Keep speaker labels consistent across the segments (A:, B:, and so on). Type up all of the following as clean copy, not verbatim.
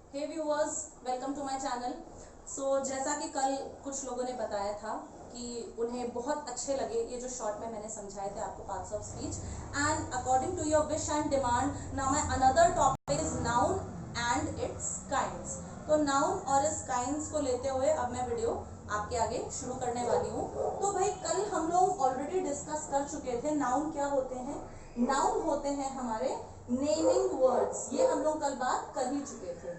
A: Hey viewers, welcome to my channel. जैसा कि कल कुछ लोगों ने बताया था कि उन्हें बहुत अच्छे लगे ये जो शॉर्ट में मैंने समझाए थे आपको parts of speech, and according to your wish and demand now my another topic is noun and it's kinds. तो नाउन और इस काइंड्स को लेते हुए अब मैं वीडियो आपके आगे शुरू करने वाली हूँ। तो भाई कल हम लोग ऑलरेडी डिस्कस कर चुके थे नाउन क्या होते हैं। नाउन होते हैं हमारे नेमिंग वर्ड्स, ये हम लोग कल बात कर ही चुके थे।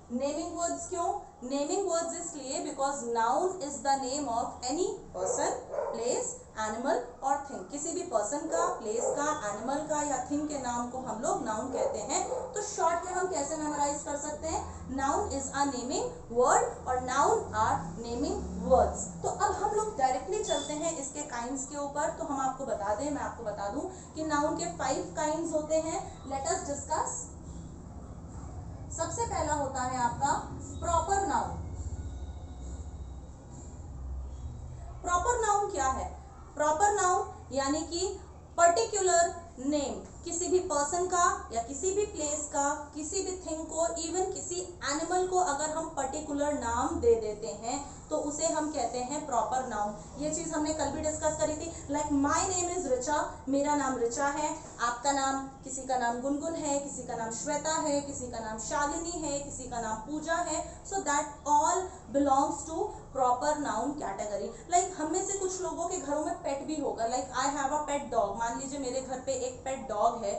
A: नेमिंग वर्ड्स क्यों? नेमिंग वर्ड्स इसलिए because noun is the name of any person, place, animal और थिंग। किसी भी पर्सन का, प्लेस का, एनिमल का या थिंग के नाम को हम लोग नाउन कहते हैं। तो शॉर्ट में हम कैसे मेमोराइज कर सकते हैं? Noun is a naming word और नाउन आर नेमिंग वर्ड्स। तो अब हम लोग डायरेक्टली चलते हैं इसके काइंड्स के ऊपर। तो हम आपको बता दें, मैं आपको बता दूं कि नाउन के 5 काइंड्स होते हैं। Let us discuss. सबसे पहला होता है आपका प्रॉपर नाउन। प्रॉपर नाउन क्या है? प्रॉपर नाउन यानी कि पर्टिकुलर नेम, किसी भी पर्सन का या किसी भी प्लेस का, किसी भी थिंग को, इवन किसी एनिमल को अगर हम पर्टिकुलर नाम दे देते हैं तो उसे हम कहते हैं प्रॉपर नाउन। ये चीज हमने कल भी डिस्कस करी थी। Like my name is Richa, मेरा नाम रिचा है। आपका नाम, किसी का नाम गुनगुन है, किसी का नाम श्वेता है, किसी का नाम शालिनी है, किसी का नाम पूजा है। So that all belongs to proper noun category. Like हम में से कुछ लोगों के घरों में पेट भी होगा। Like I have a pet dog. मान लीजिए मेरे घर पे एक पेट डॉग है।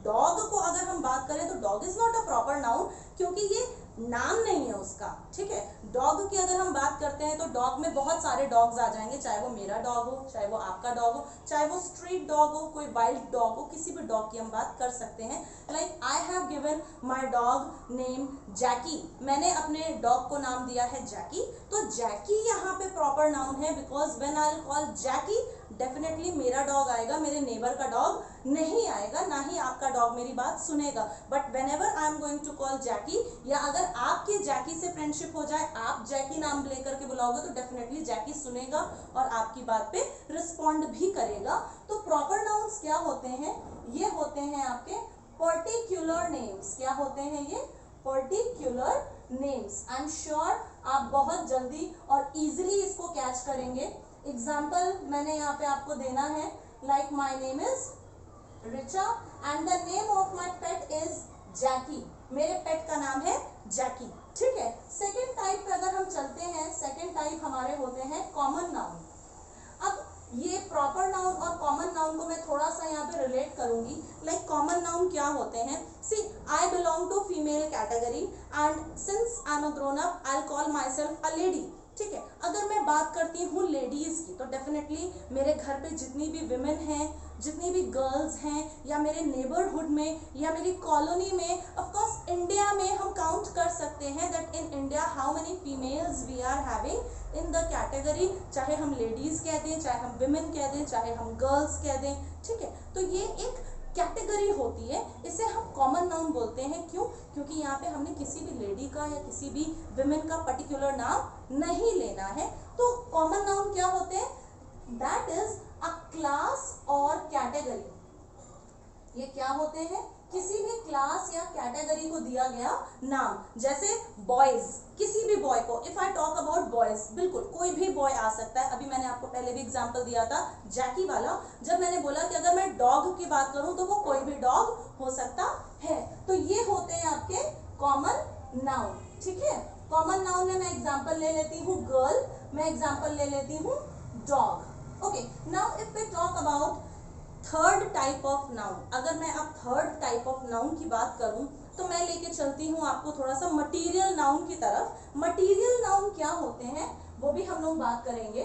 A: डॉग को अगर हम बात करें तो dog is not a proper noun, क्योंकि ये नाम नहीं है उसका। ठीक है, डॉग की अगर हम बात करते हैं तो डॉग में बहुत सारे डॉग्स आ जाएंगे, चाहे वो मेरा डॉग हो, चाहे वो आपका डॉग हो, चाहे वो स्ट्रीट डॉग हो, कोई वाइल्ड डॉग हो, किसी भी डॉग की हम बात कर सकते हैं। Like I have given my dog name Jackie. मैंने अपने डॉग को नाम दिया है जैकी। तो जैकी यहाँ पे प्रॉपर नाउन है because when I call Jackie definitely मेरा डॉग आएगा, मेरे नेबर का डॉग नहीं आएगा, ना ही आपका डॉग मेरी बात सुनेगा। But whenever I am going to call Jackie, या अगर आपकी जैकी से फ्रेंडशिप हो जाए, आप जैकी नाम लेकर के बुलाओगे तो डेफिनेटली जैकी सुनेगा और आपकी बात पे रिस्पॉन्ड भी करेगा। तो प्रॉपर नाउन्स क्या होते हैं? ये होते हैं आपके पर्टिकुलर नेम्स। क्या होते हैं ये? Particular names. I am sure आप बहुत जल्दी और इजिली इसको कैच करेंगे। एग्जाम्पल मैंने यहाँ पे आपको देना है। Like my name is Richa and the name of my pet is Jackie. मेरे पेट का नाम है जैकी। ठीक है, सेकेंड टाइप पे अगर हम चलते हैं, सेकेंड टाइप हमारे होते हैं कॉमन नाउन। अब ये प्रॉपर नाउन और कॉमन नाउन को मैं थोड़ा सा यहाँ पे रिलेट करूंगी। लाइक कॉमन नाउन क्या होते हैं? See I belong to female category and since I am a grown up I call myself a lady. ठीक है, अगर मैं बात करती हूँ लेडीज की तो डेफिनेटली मेरे घर पे जितनी भी विमेन हैं, जितनी भी गर्ल्स हैं, या मेरे नेबरहुड में या मेरी कॉलोनी में, ऑफ कोर्स इंडिया में हम काउंट कर सकते हैं that in India how many females we are having in the category. चाहे हम लेडीज कह दें, चाहे हम विमेन कह दें, चाहे हम गर्ल्स कह दें। ठीक है, तो ये एक कैटेगरी होती है, इसे हम कॉमन नाउन बोलते हैं। क्यों? क्योंकि यहाँ पे हमने किसी भी लेडी का या किसी भी विमेन का पर्टिकुलर नाम नहीं लेना है। तो कॉमन नाउन क्या होते हैं? दैट इज अ क्लास और कैटेगरी। ये क्या होते हैं? किसी भी क्लास या कैटेगरी को दिया गया नाम। जैसे बॉयज, किसी भी बॉय को, if I talk about boys, बिल्कुल कोई भी बॉय आ सकता है। अभी मैंने आपको पहले भी एग्जांपल दिया था जैकी वाला, जब मैंने बोला कि अगर मैं डॉग की बात करूं तो वो कोई भी डॉग हो सकता है। तो ये होते हैं आपके कॉमन नाउन। ठीक है, कॉमन नाउन में मैं एग्जाम्पल ले लेती हूँ गर्ल, मैं एग्जाम्पल ले लेती हूँ dog. Okay, now if we talk about third type of noun, अगर मैं अब थर्ड टाइप ऑफ नाउन की बात करूं तो मैं लेके चलती हूं आपको थोड़ा सा मटीरियल नाउन की तरफ। मटीरियल नाउन क्या होते हैं वो भी हम लोग बात करेंगे।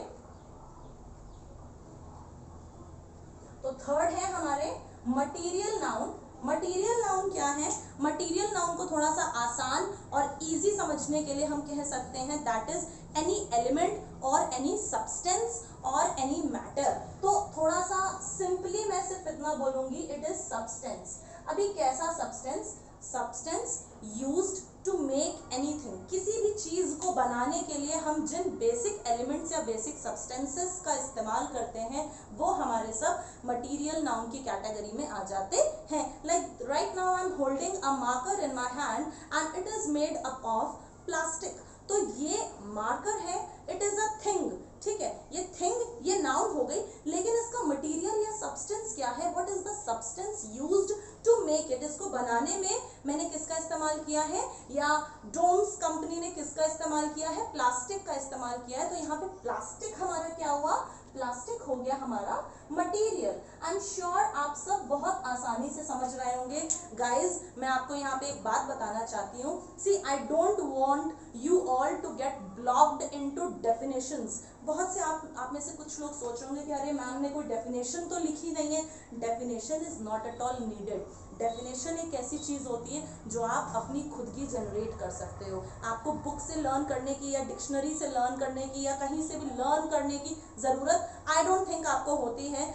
A: तो थर्ड है हमारे मटीरियल नाउन। मटीरियल नाउन क्या है? मटीरियल नाउन को थोड़ा सा आसान और इजी समझने के लिए हम कह सकते हैं दैट इज एनी एलिमेंट और एनी सब्सटेंस और एनी मैटर। तो थोड़ा सा सिंपली मैं सिर्फ इतना बोलूंगी, इट इज सब्सटेंस। अभी कैसा substance? substance used to make anything, किसी भी चीज को बनाने के लिए हम जिन बेसिक एलिमेंट्स या बेसिक सब्सटेंसेस का इस्तेमाल करते हैं वो हमारे सब मटेरियल नाउन की कैटेगरी में आ जाते हैं. Like right now I am holding a marker in my hand and it is made up of plastic. तो ये मार्कर है, इट इज अ थिंग. ठीक है, ये थिंग ये नाउन हो गई, लेकिन इसका मटेरियल या सब्सटेंस क्या है? What is the substance used to make it? इसको बनाने में मैंने किसका इस्तेमाल किया है, या डोम्स कंपनी ने किसका इस्तेमाल किया है? प्लास्टिक का इस्तेमाल किया है. तो यहाँ पे प्लास्टिक हमारा क्या हुआ? प्लास्टिक हो गया हमारा मटेरियल. आई एम श्योर आप सब बहुत आसानी से समझ रहे होंगे. गाइज मैं आपको यहाँ पे एक बात बताना चाहती हूँ. See I don't want you all to get blocked into definitions. बहुत से आप में से कुछ लोग सोच रहे होंगे कि अरे मैम ने कोई डेफिनेशन तो लिखी नहीं है. Definition is not at all needed. Definition एक ऐसी चीज होती है जो आप अपनी खुद की जनरेट कर सकते हो. आपको बुक से लर्न करने की या डिक्शनरी से लर्न करने की या कहीं से भी लर्न करने की जरूरत आई डोंट थिंक आपको होती है.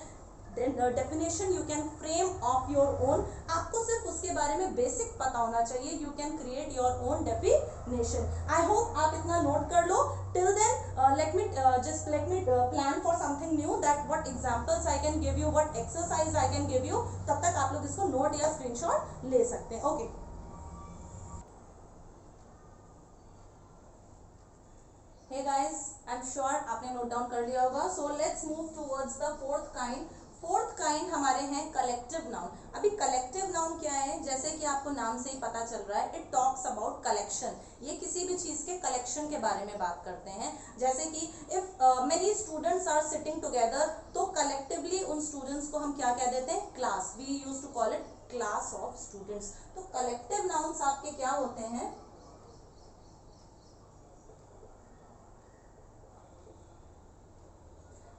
A: Definition you can frame of your own. आपको सिर्फ उसके बारे में बेसिक पता होना चाहिए. You can create your own definition. I hope आप इतना नोट कर लो. Till then let me plan for something new, that what examples I can give you, what exercise I can give you. तब तक आप लोग इसको नोट या स्क्रीनशॉट ले सकते हैं. Okay hey guys, I am sure आपने नोट डाउन कर लिया होगा. So let's move towards the fourth kind. Fourth kind हमारे हैं कलेक्टिव नाउन. अभी कलेक्टिव नाउन क्या है? जैसे कि आपको नाम से ही पता चल रहा है, इट टॉक्स अबाउट कलेक्शन. ये किसी भी चीज के कलेक्शन के बारे में बात करते हैं. जैसे कि if many students are sitting together, तो कलेक्टिवली उन स्टूडेंट्स को हम क्या कह देते हैं? Class. We use to call it class of students. तो कलेक्टिव नाउन्स आपके क्या होते हैं?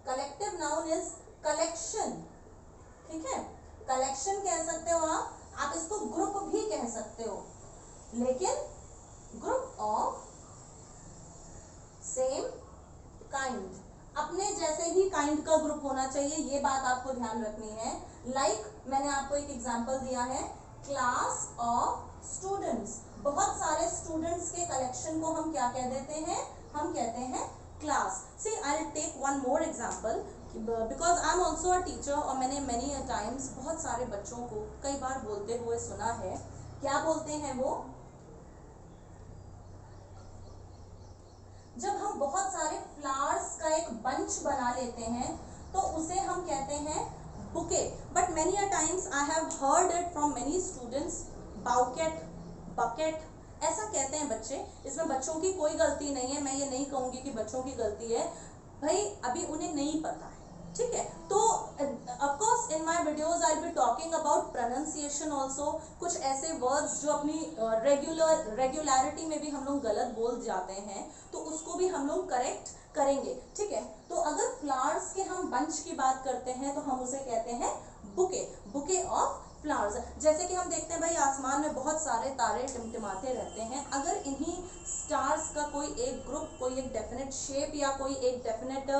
A: Collective noun is collection. ठीक है, कलेक्शन कह सकते हो आप इसको ग्रुप भी कह सकते हो, लेकिन ग्रुप ऑफ सेम काइंड, अपने जैसे ही काइंड का ग्रुप होना चाहिए. ये बात आपको ध्यान रखनी है. लाइक मैंने आपको एक एग्जांपल दिया है, क्लास ऑफ स्टूडेंट्स. बहुत सारे स्टूडेंट्स के कलेक्शन को हम क्या कह देते हैं? हम कहते हैं class. See I will take one more example, because I am also a teacher, और मैंने मेनी टाइम्स बहुत सारे बच्चों को कई बार बोलते हुए सुना है. क्या बोलते हैं वो? जब हम बहुत सारे फ्लावर्स का एक बंच बना लेते हैं तो उसे हम कहते हैं bouquet. But many a times I have heard it from many students, bouquet, bucket, ऐसा कहते हैं बच्चे. इसमें बच्चों की कोई गलती नहीं है. मैं ये नहीं कहूंगी कि बच्चों की गलती है, भाई अभी उन्हें नहीं पता है. ठीक है, तो of course in my videos I will be talking about pronunciation also. कुछ ऐसे वर्ड्स जो अपनी रेगुलरिटी में भी हम लोग गलत बोल जाते हैं, तो उसको भी हम लोग करेक्ट करेंगे. ठीक है, तो अगर फ्लावर्स के हम बंच की बात करते हैं तो हम उसे कहते हैं बुके, बुके ऑफ फ्लावर्स. जैसे कि हम देखते हैं भाई आसमान में बहुत सारे तारे टिमटिमाते रहते हैं. अगर इन्हीं स्टार्स का कोई एक ग्रुप, कोई एक डेफिनेट शेप या कोई एक डेफिनेट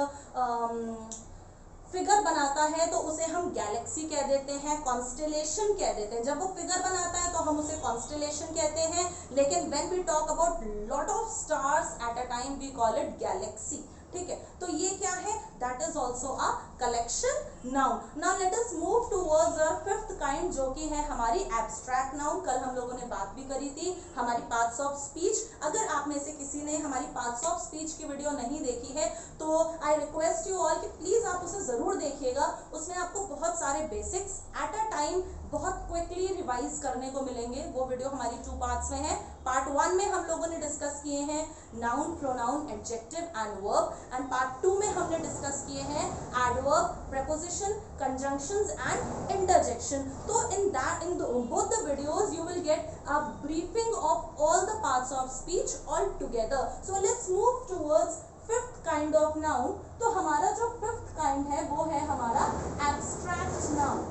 A: फिगर बनाता है तो उसे हम गैलेक्सी कह देते हैं, कॉन्स्टेलेशन कह देते हैं. जब वो फिगर बनाता है तो हम उसे कॉन्स्टेलेशन कहते हैं, लेकिन when we talk about lot of stars at a time we call it galaxy. ठीक है, तो ये क्या है? That is also a collection noun. Now let us move towards a fifth kind, जो कि है हमारी एब्स्ट्रैक्ट नाउन. कल हम लोगों ने बात भी करी थी हमारी पार्ट्स ऑफ स्पीच. अगर आप में से किसी ने हमारी पार्ट्स ऑफ स्पीच की वीडियो नहीं देखी है तो आई रिक्वेस्ट यू ऑल कि प्लीज आप उसे जरूर देखिएगा. उसमें आपको बहुत सारे बेसिक्स एट अ टाइम बहुत क्विकली रिवाइज करने को मिलेंगे. वो वीडियो हमारी 2 पार्ट्स में है. पार्ट 1 में हम लोगों ने डिस्कस किए हैं noun, pronoun, adjective and verb, and part 2 में हमने डिस्कस किए हैं adverb, preposition, conjunctions and interjection. So in both the videos you will get a briefing of all the parts of speech all together. So let's move towards fifth kind of noun. तो हमारा जो fifth kind है वो है हमारा abstract noun.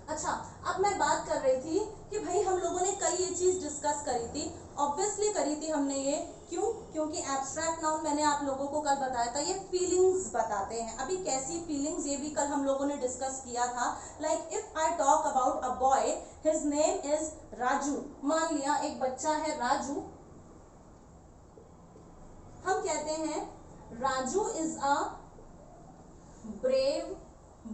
A: अच्छा, अब मैं बात कर रही थी कि भाई हम लोगों ने कल ये चीज डिस्कस करी थी, ऑब्वियसली करी थी हमने ये, क्यों? क्योंकि एब्स्ट्रैक्ट नाउन मैंने आप लोगों को कल बताया था ये फीलिंग्स बताते हैं। अभी कैसी फीलिंग्स, ये भी कल हम लोगों ने डिस्कस किया था। Like if I talk about a boy, his name is Raju. मान लिया एक बच्चा है राजू, हम कहते हैं Raju is a brave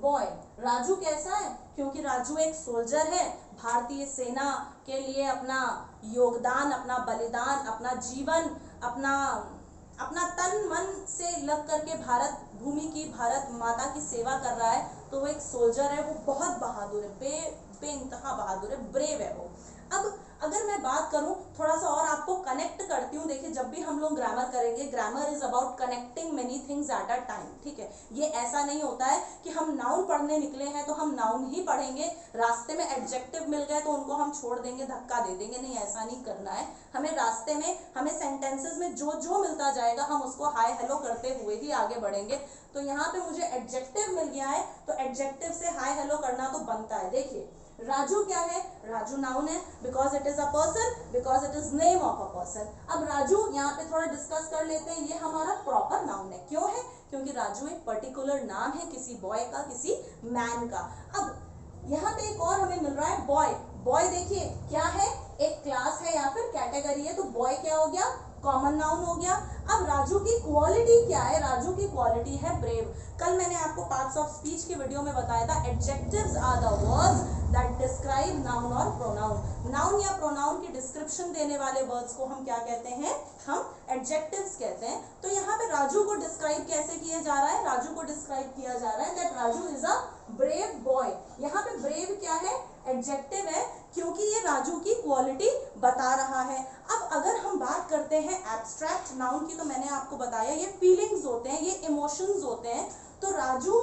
A: boy. Raju कैसा है? क्योंकि राजू एक सोल्जर है, भारतीय सेना के लिए अपना योगदान, अपना बलिदान, अपना जीवन, अपना तन मन से लग करके भारत भूमि की, भारत माता की सेवा कर रहा है। तो वो एक सोल्जर है, वो बहुत बहादुर है, बेइंतहा बहादुर है, ब्रेव है वो। अब अगर मैं बात करूं, थोड़ा सा और आपको कनेक्ट करती हूँ। देखिए जब भी हम लोग ग्रामर करेंगे, grammar is about connecting many things at a time, ठीक है। ये ऐसा नहीं होता है कि हम नाउन पढ़ने निकले हैं तो हम नाउन ही पढ़ेंगे, रास्ते में एडजेक्टिव मिल गए तो उनको हम छोड़ देंगे, धक्का दे देंगे, नहीं, ऐसा नहीं करना है। हमें रास्ते में, हमें सेंटेंसेस में जो जो मिलता जाएगा हम उसको हाय हेलो करते हुए ही आगे बढ़ेंगे। तो यहाँ पे मुझे एडजेक्टिव मिल गया है, तो एडजेक्टिव से हाय हेलो करना तो बनता है। देखिए राजू क्या है? राजू नाउन है, because it is a person, because it is name of a person. अब राजू यहाँ पे थोड़ा डिस्कस कर लेते हैं, ये हमारा प्रॉपर नाउन है। क्यों है? क्योंकि राजू एक पर्टिकुलर नाम है किसी बॉय का, किसी मैन का। अब यहाँ पे एक और हमें मिल रहा है बॉय। बॉय देखिए क्या है, एक क्लास है या फिर कैटेगरी है, तो बॉय क्या हो गया? कॉमन नाउन हो गया। अब राजू की क्वालिटी क्या है? राजू की क्वालिटी है ब्रेव। कल मैंने आपको पार्ट्स ऑफ स्पीच की वीडियो में बताया था, adjectives are the words that describe noun और प्रोनाउन। नाउन या प्रोनाउन की डिस्क्रिप्शन देने वाले वर्ड्स को हम क्या कहते हैं? हम एडजेक्टिव्स कहते हैं। तो यहाँ पे राजू को डिस्क्राइब कैसे किया जा रहा है? राजू को डिस्क्राइब किया जा रहा है that Raju is a brave boy. यहाँ पे ब्रेव क्या है? एडजेक्टिव है, क्योंकि ये राजू की क्वालिटी बता रहा है। अब अगर हम बात करते हैं एब्स्ट्रैक्ट नाउन की, तो मैंने आपको बताया ये फीलिंग्स होते हैं, ये इमोशंस होते हैं। तो राजू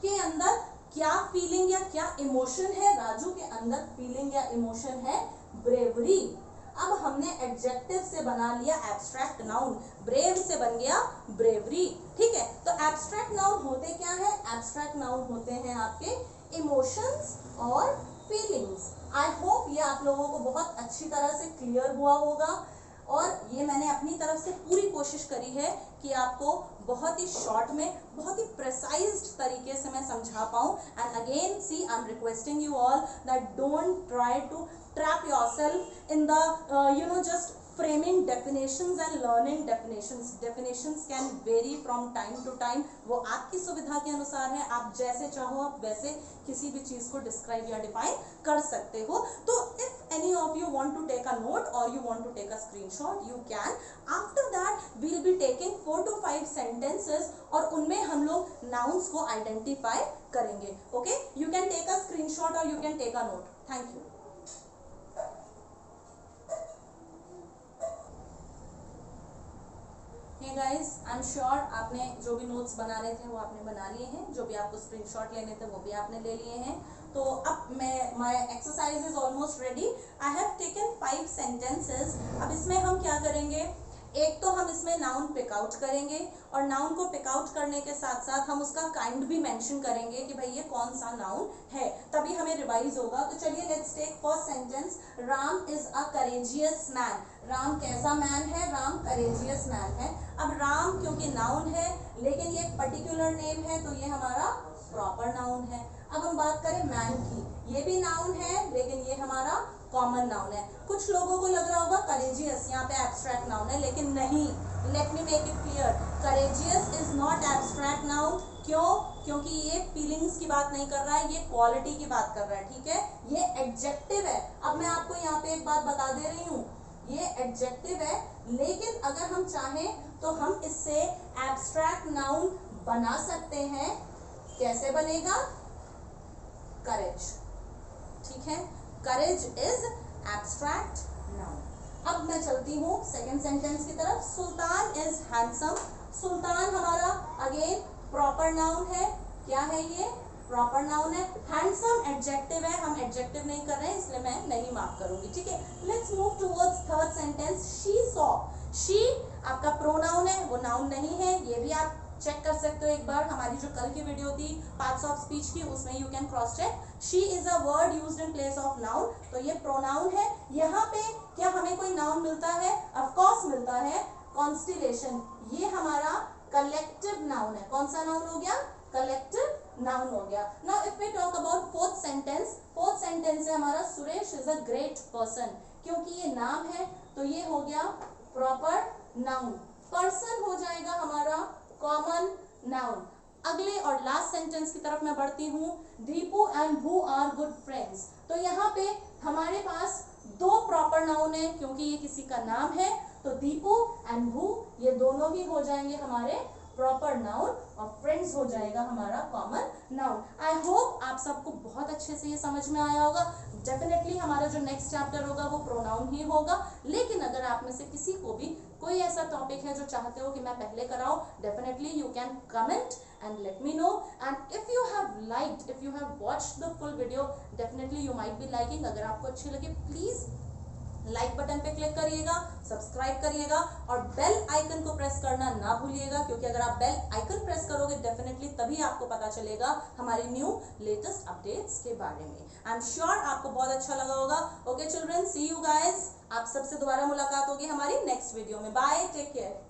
A: के अंदर क्या फीलिंग या क्या इमोशन है? राजू के अंदर फीलिंग या इमोशन है ब्रेवरी। अब हमने एडजेक्टिव से बना लिया एब्स्ट्रैक्ट नाउन, ब्रेव से बन गया ब्रेवरी, ठीक है। तो एब्स्ट्रैक्ट नाउन होते क्या है? एब्स्ट्रैक्ट नाउन होते हैं आपके इमोशंस और फीलिंग्स। आई होप ये आप लोगों को बहुत अच्छी तरह से क्लियर हुआ होगा, और ये मैंने अपनी तरफ से पूरी कोशिश करी है कि आपको बहुत ही शॉर्ट में, बहुत ही प्रिसाइज्ड तरीके से मैं समझा पाऊँ। And again see, I am requesting you all that don't try to trap yourself in the just framing definitions and learning definitions. Definitions can vary from time to time. वो आपकी सुविधा के अनुसार है, आप जैसे चाहो आप वैसे किसी भी चीज को डिस्क्राइब या डिफाइन कर सकते हो। तो if any of you want to take a note or you want to take a screenshot, you can. After that we'll be taking 4 to 5 sentences और उनमें हम लोग nouns को identify करेंगे। Okay, you can take a screenshot or you can take a note. Thank you. Hey guys, I'm sure आपने जो भी notes बनाने थे वो आपने बना लिए हैं, जो भी आपको स्क्रीनशॉट लेने थे वो भी आपने ले लिए हैं। तो अब my exercise is almost ready. I have taken 5 sentences. अब इसमें हम क्या करेंगे? एक तो हम इसमें नाउन पिक आउट करेंगे, और नाउन को पिक आउट करने के साथ साथ हम उसका काइंड भी मेंशन करेंगे कि भाई ये कौन सा नाउन है, तभी हमें रिवाइज होगा। तो चलिए let's take first sentence. Ram is a courageous man. Ram कैसा मैन है? राम करेजियस मैन है। अब राम क्योंकि नाउन है, लेकिन ये एक पर्टिकुलर नेम है, तो ये हमारा प्रॉपर नाउन है। अब हम बात करें मैन की, ये भी नाउन है लेकिन ये हमारा कॉमन नाउन है। कुछ लोगों को लग रहा होगा करेजियस यहाँ पे एब्स्ट्रैक्ट नाउन है, लेकिन नहीं। Let me make it clear, courageous is not abstract noun. क्यों? क्योंकि ये फीलिंग्स की बात नहीं कर रहा है, ये क्वालिटी की बात कर रहा है, ठीक है। ये एडजेक्टिव है। अब मैं आपको यहाँ पे एक बात बता दे रही हूँ, ये एडजेक्टिव है, लेकिन अगर हम चाहें तो हम इससे एब्स्ट्रैक्ट नाउन बना सकते हैं। कैसे बनेगा? करेज, ठीक है। Courage is abstract noun. अब मैं चलती हूँ सेकेंड सेंटेंस की तरफ। सुल्तान इज हैंडसम। सुल्तान हमारा अगेन प्रॉपर नाउन है। क्या है ये? प्रॉपर नाउन है। हैंडसम एडजेक्टिव है, हम एडजेक्टिव नहीं कर रहे हैं इसलिए मैं नहीं मार्क करूंगी, ठीक है। Let's move towards third sentence. She saw. She आपका प्रोनाउन है, वो नाउन नहीं है। ये भी आप चेक कर सकते हो एक बार, हमारी जो कल की वीडियो थी पार्ट्स ऑफ स्पीच की, उसमें you can cross check she is a word used in place of noun, तो ये प्रोनाउन है। यहाँ पे क्या हमें कोई नाउन मिलता है? ऑफ कोर्स मिलता है, कॉन्स्टिलेशन। ये हमारा कलेक्टिव नाउन है। कौन सा नाउन हो गया? कलेक्टिव नाउन हो गया। Now if we talk about fourth sentence, fourth sentence है हमारा Suresh is a great person. क्योंकि ये नाम है तो ये हो गया प्रॉपर नाउन। पर्सन हो जाएगा हमारा कॉमन नाउन। अगले और लास्ट सेंटेंस की तरफ मैं बढ़ती हूँ। दीपू एंड भू आर गुड फ्रेंड्स। तो यहाँ पे हमारे पास दो प्रॉपर नाउन है, क्योंकि ये किसी का नाम है, तो दीपू एंड भू ये दोनों ही हो जाएंगे हमारे प्रॉपर नाउन और फ्रेंड्स हो जाएगा हमारा कॉमन नाउन। आई होप आप सबको बहुत अच्छे से ये समझ में आया होगा। डेफिनेटली हमारा जो नेक्स्ट चैप्टर होगा वो प्रोनाउन ही होगा, लेकिन अगर आप में से किसी को भी कोई ऐसा टॉपिक है जो चाहते हो कि मैं पहले कराऊं, definitely you can comment and let me know. And if you have liked, if you have watched the full video, definitely you might be liking. अगर आपको अच्छी लगे प्लीज लाइक बटन पे क्लिक करिएगा, सब्सक्राइब करिएगा और बेल आइकन को press करना ना भूलिएगा, क्योंकि अगर आप बेल आइकन प्रेस करोगे डेफिनेटली तभी आपको पता चलेगा हमारी न्यू लेटेस्ट अपडेट्स के बारे में। आई एम श्योर आपको बहुत अच्छा लगा होगा। Okay children, see you guys. आप सबसे दोबारा मुलाकात होगी हमारी नेक्स्ट वीडियो में। Bye, take care.